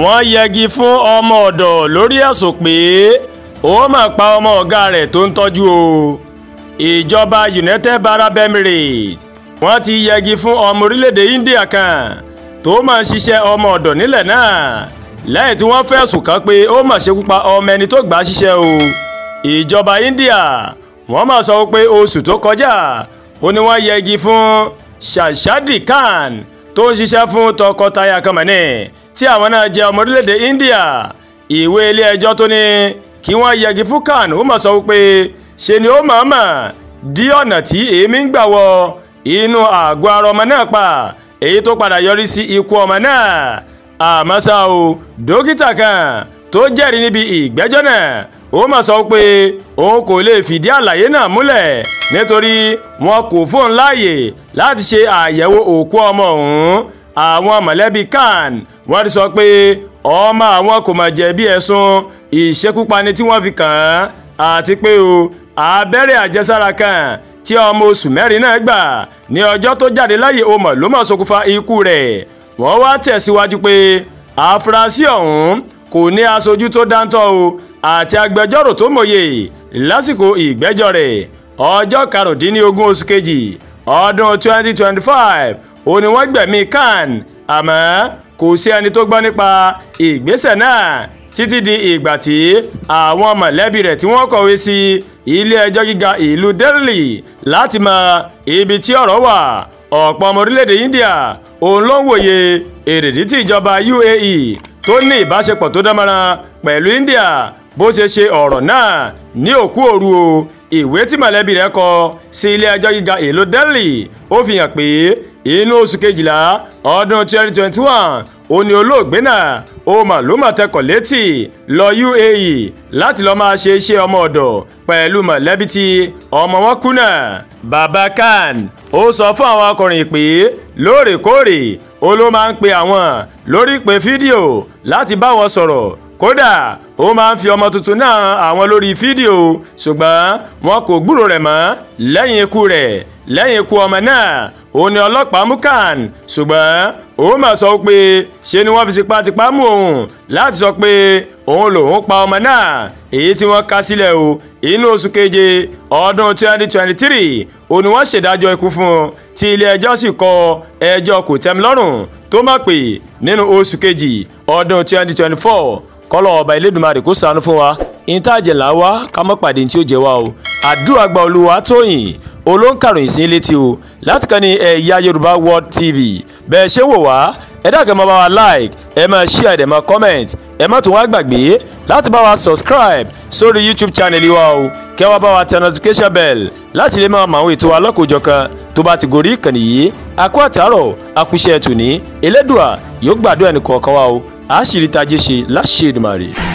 wọ́n yẹgi fún ọmọ ọ̀dọ̀ lórí ẹ̀sùn pé ó máa pa ọmọ ọ̀gá rẹ̀ tó ń tọ́jú o. ìjọba United Arab Emirates wọ́n ti yẹgi fún ọmọ orílẹ̀-èdè India kan tó máa ń ṣiṣẹ́ ọmọ ọ̀dọ̀ nílẹ̀ náà lẹ́yìn tí wọ́n fẹ̀sùn kàn pé ó máa ṣekú pa ọmọ ẹni tó gbà á ṣiṣẹ́ o. ìjọba India wọ́n máa sọ pé oṣù tó kọjá ó ní wọ́n yẹgi fún Shahzadi Khan tó ń ṣiṣẹ́ fún tọkọtaya kan mọ̀ ní tí àwọn náà jẹ́ ọmọ orílẹ̀-èdè India. ìwé ilé ẹjọ́ tó ní kí wọ́n yẹgi fún Khan ó máa sọ pé ṣe ni ó mọ̀ọ́mọ̀ dí ọ̀nà tí èémí ń gbà wọ inú àgọ́ ara ọmọ náà pa èyí tó padà yọrí sí ikú ọmọ náà. àmọ́ ṣá o dókítà kan tó jẹ́rìí níbi ìgbẹ́jọ́ náà ó máa sọ pé òun kò lè fìdí àlàyé náà múlẹ̀ nítorí wọn kò fóun láàyè láti ṣe àyẹ̀wò òkú ọmọ ọ̀hún. àwọn mọ̀lẹ́bí Khan wọ́n ti sọ pé ọmọ àwọn kò mà jẹ̀bi ẹ̀sùn ìṣekúpani tí wọ́n fi kàn án àti pé o abẹ́rẹ́ àjẹsára kan tí ọmọ oṣù mẹ́rin náà gbà ní ọjọ́ tó jáde láyé ọmọ ló máa ṣokùnfà ikú rẹ̀. wọ́n wá tẹ̀síwájú pé àfúrásì ọ̀hún kò ní aṣojú tó dáńtọ́ o àti agbẹjọ́rò tó mòye lásìkò ìgbẹ́jọ́ rẹ̀. ọjọ́ karùndínlógún oṣù kejì ọdún 2025 ó ní wọ́n gbẹ̀mí Khan àmọ́ kò sí ẹni tó gbọ́ nípa ìgbésẹ̀ náà títí di ìgbà tí àwọn mọ̀lẹ́bí rẹ̀ tí wọ́n kọ̀wé sí ilé ẹjọ́ gíga ìlú Delhi láti mọ ibi tí ọ̀rọ̀ wà. ọ̀pọ̀ ọmọ orílẹ̀-èdè India òun ló ń wòye èrèdí tí ìjọba UAE tó ní ìbáṣepọ̀ tó dánmọ́rán pẹ̀lú India bó ṣe ṣe ọ̀rọ̀ náà ní òkú òru o. ìwé tí mọ̀lẹ́bí rẹ̀ kọ sí ilé ẹjọ́ gíga ìlú Delhi ó fi hàn pé inú oṣù kejìlá ọdún 2021 ó ní olóògbé náà ó mà ló mà tẹkọ̀ létí lọ UAE láti lọ́ọ́ máa ṣe iṣẹ́ ọmọ ọ̀dọ̀ pẹ̀lú mọ̀lẹ́bí tí ọmọ wọn kú náà. bàbá Khan ó sọ fún àwọn akọ̀ròyìn pé lóòrèkóòrè ó ló máa ń pe àwọn lórí ìpè fídíò láti bá wọn sọ̀rọ̀ kódà ó máa ń fi ọmọ tuntun náà àwọn lórí fídíò ṣùgbọ́n wọn kò gbúrò rẹ̀ mọ́ lẹ́yìn ikú rẹ̀. lẹ́yìn ikú ọmọ náà ó ní ọlọ́pàá mú Khan ṣùgbọ́n ó mà sọ pé ṣe ni wọ́n fi tipátipá mú òun láti sọ pé òun lòun pa ọmọ náà èyí tí wọ́n ká sílẹ̀ o. inú oṣù keje ọdún 2023 ó ní wọ́n ṣèdájọ́ ikú fún un tí ilé ẹjọ́ sì kọ ẹjọ́ kòtẹ́milọ́rùn tó má pè nínú oṣù kejì ọdún 2024. kọ́lọ̀ ọba Elédùmarè kó ṣàánú fún wa ìntàjẹ̀lá wa ká mọ́ pàdé tí ó jẹ́ wa o. àdúrà gba Olúwa tóyìn olóńkàròyìn sí létí o láti kàn ní Ẹ̀yà Yorùbá World TV. bẹ́ẹ̀ ṣe wò wá ẹ dákẹ́ máa bá wa like ẹ máa share ẹ máa comment ẹ má tún wá gbàgbé láti bá wa subscribe sórí YouTube channel wa o kẹ́ wá bá wa tẹ notification bell láti lè máa mọ àwọn ètò alọ́kòjọ̀kan tó bá ti gorí ìkànnì yìí. àkó àtàárọ̀ àkúṣe ẹ̀tù ní Elédùà yóò gbàdúrà ẹnì kọ̀ọ̀kan wa o àṣírí tajé ṣe láṣẹ Èdùmàrè.